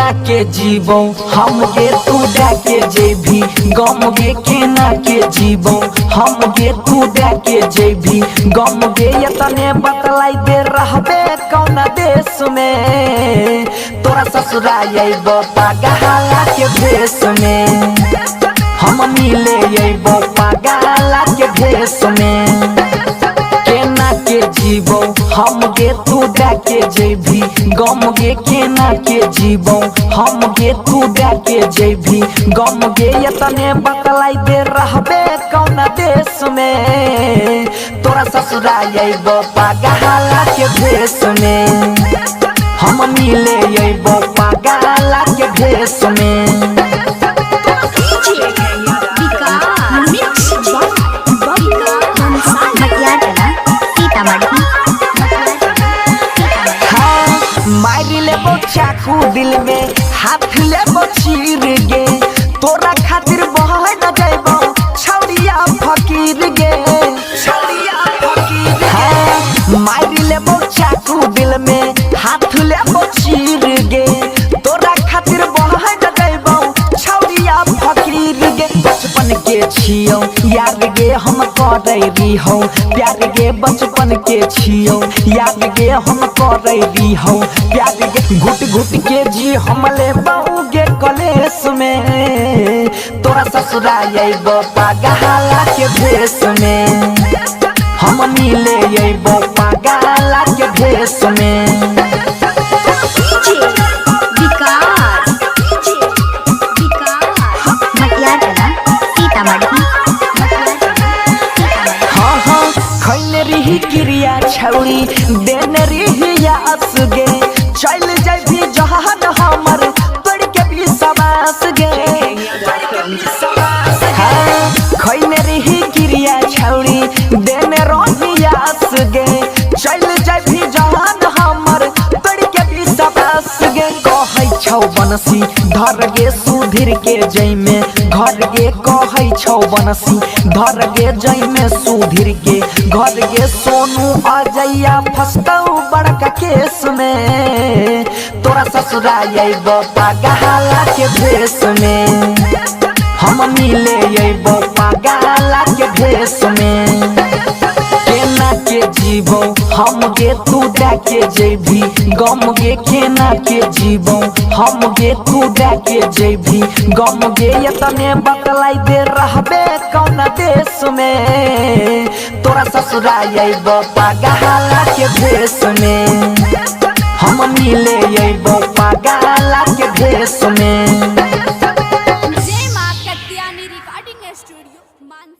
केना के जीवो हम गे तू डाके जेभी गम गे केना के जीवो हम गे तू डाके जेभी गम गे यतने बतलाई दे रहबे कौन देश में तोरा ससुराल अइबो पागला के भेष में हम मिले अइबो पागला के भेष में केना के जीवो हम गे तू डाके जेभी गम गे केना के जीवो हम गे तू डाके जेभी गम गे यतने बतलाई दे रहबे कौन देश में तोरा ससुराल अइबो पागला के भेष में हम मिले अइबो पागला के भेष में। मारी लेबो चाकू दिल में हाथ लेबो चीर गे तोरा खातिर बह न जाइबो छौरिया फकीर गे छौरिया फकीर गे मारी लेबो चाकू दिल में हाथ लेबो चीर गे तोरा खातिर बह न जाइबो छौरिया फकीर गे बचपन के छियो यार गे हम करैरी हो प्यार गे बचपन के छियो यार गे हम करैरी हो प्यार गे घुट घुट के जी हम ले बहु गे कलेश में तोरा ससुराल अइबो पागला के भेष में हम मिले अइबो पागला के भेष में। क्रिया छौरी देन रिहिया असगे चल जाबी जहान हमर तोड़ के भी सवास गे खैने रही क्रिया छौरी देन रहिया असगे चल जाबी जहान हमर तोड़ के भी सवास गे कहै छौ बनसी धर गे सुधीर के जई में घर गे कहै छौ बनसी धर गे जई में सुधीर के घर गे सोनू अजैया फसतौ बड़का केस में तोरा ससुराल अइबो पागला के भेष में हम मिले अइबो पागला के भेष में केना के जीवो हम गे तू डाके जेभी गम गे केना के जीवो हम गे तू डाके जेभी गम गे यतने बतलाई दे रहबे कौन देश में तोरा ससुराल अइबो पागला के भेष में हम मिले अइबो पागला के भेष में। जय मां कत्यानी रिकॉर्डिंग स्टूडियो मान।